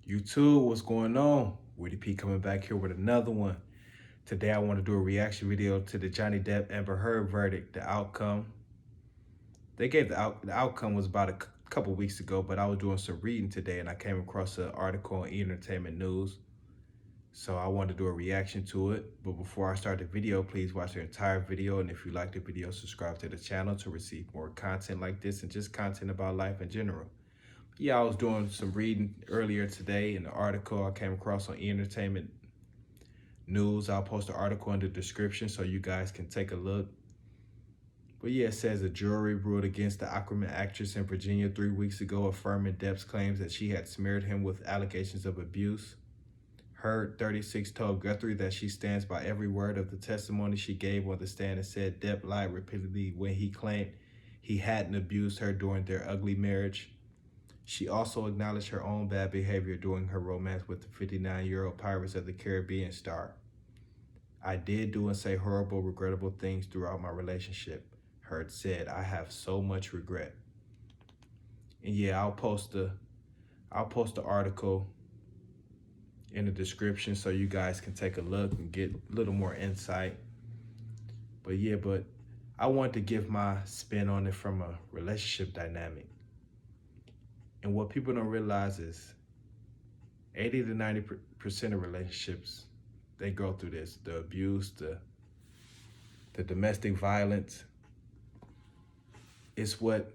YouTube, what's going on? Woody P coming back here with another one. Today I want to do a reaction video to the Johnny Depp Amber Heard verdict, the outcome. They gave the outcome was about a couple weeks ago, but I was doing some reading today and I came across an article on Entertainment News. So I wanted to do a reaction to it. But before I start the video, please watch the entire video. And if you like the video, subscribe to the channel to receive more content like this and just content about life in general. Yeah, I was doing some reading earlier today in the article I came across on Entertainment News. I'll post the article in the description so you guys can take a look. But yeah, it says a jury ruled against the Aquaman actress in Virginia 3 weeks ago, affirming Depp's claims that she had smeared him with allegations of abuse. Heard 36 told Guthrie that she stands by every word of the testimony she gave on the stand and said Depp lied repeatedly when he claimed he hadn't abused her during their ugly marriage. She also acknowledged her own bad behavior during her romance with the 59-year-old Pirates of the Caribbean star. I did do and say horrible, regrettable things throughout my relationship, Heard said. I have so much regret. And yeah, I'll post the article in the description so you guys can take a look and get a little more insight. But yeah, I wanted to give my spin on it from a relationship dynamic. And what people don't realize is 80 to 90% of relationships, they go through this. The abuse, the domestic violence. It's what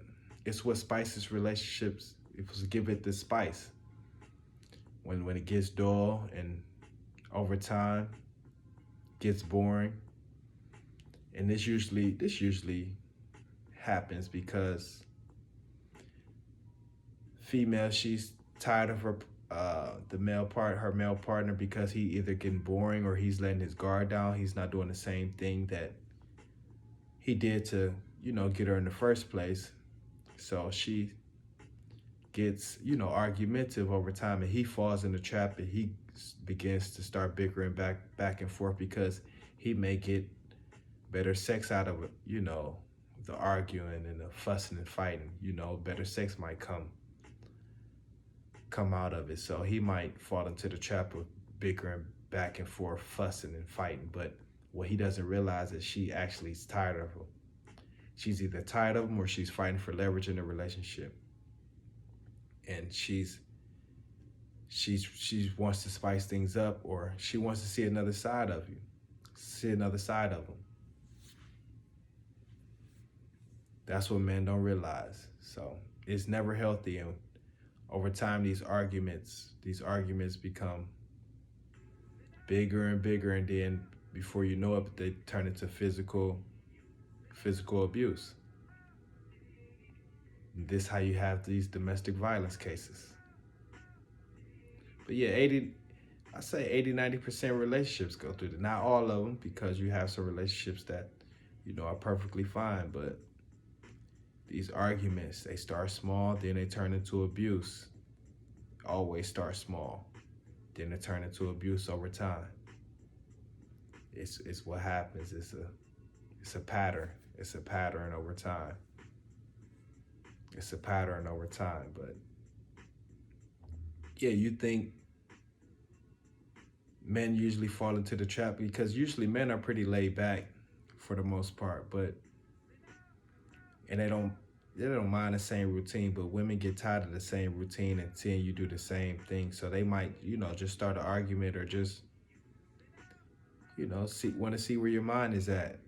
spices relationships. It was give it the spice. When it gets dull and over time gets boring. And this usually happens because female, she's tired of her her male partner, because he either getting boring or he's letting his guard down. He's not doing the same thing that he did to, get her in the first place. So she gets, argumentative over time, and he falls in the trap and he begins to start bickering back and forth because he may get better sex out of it, the arguing and the fussing and fighting. Better sex might come out of it. So he might fall into the trap of bickering back and forth, fussing and fighting. But what he doesn't realize is she actually is tired of him. She's either tired of him or she's fighting for leverage in the relationship. And she wants to spice things up, or she wants to see another side of you, see another side of him. That's what men don't realize. So it's never healthy, and over time, these arguments become bigger and bigger, and then before you know it, they turn into physical abuse. And this is how you have these domestic violence cases. But yeah, 90% relationships go through it. Not all of them, because you have some relationships that, are perfectly fine, but these arguments, they start small, then they turn into abuse. Always start small, then they turn into abuse over time. It's what happens. It's a pattern. It's a pattern over time. It's a pattern over time. But yeah, you think men usually fall into the trap because usually men are pretty laid back for the most part, and they don't mind the same routine, but women get tired of the same routine and seeing you do the same thing. So they might, just start an argument or just, want to see where your mind is at.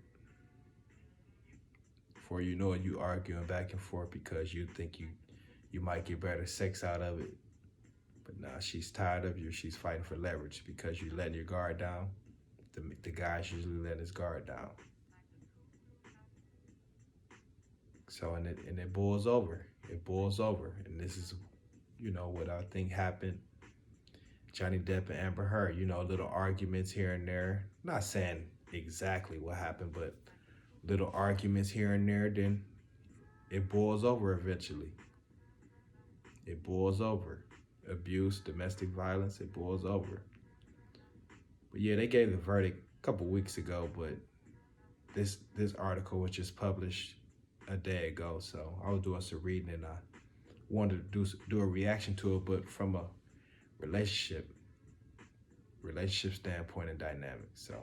Before you know it, you arguing back and forth because you think you might get better sex out of it. But nah, she's tired of you. She's fighting for leverage because you letting your guard down. The guy's usually letting his guard down. So, and it boils over. It boils over. And this is, what I think happened. Johnny Depp and Amber Heard, little arguments here and there. Not saying exactly what happened, but little arguments here and there. Then it boils over eventually. It boils over. Abuse, domestic violence, it boils over. But yeah, they gave the verdict a couple weeks ago, but this article was just published a day ago, so I was doing some reading and I wanted to do a reaction to it, but from a relationship standpoint and dynamic. So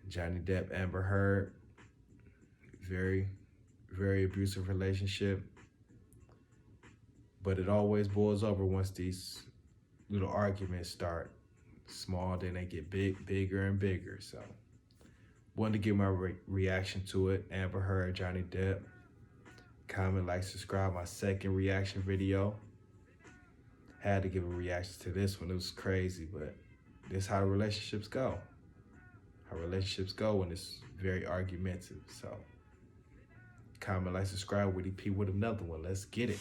Johnny Depp, Amber Heard, very, very abusive relationship. But it always boils over once these little arguments start small, then they get bigger and bigger. So wanted to give my reaction to it. Amber Heard, Johnny Depp. Comment, like, subscribe. My second reaction video. Had to give a reaction to this one. It was crazy, but this is how relationships go. How relationships go when it's very argumentative. So comment, like, subscribe. Woody P with another one. Let's get it.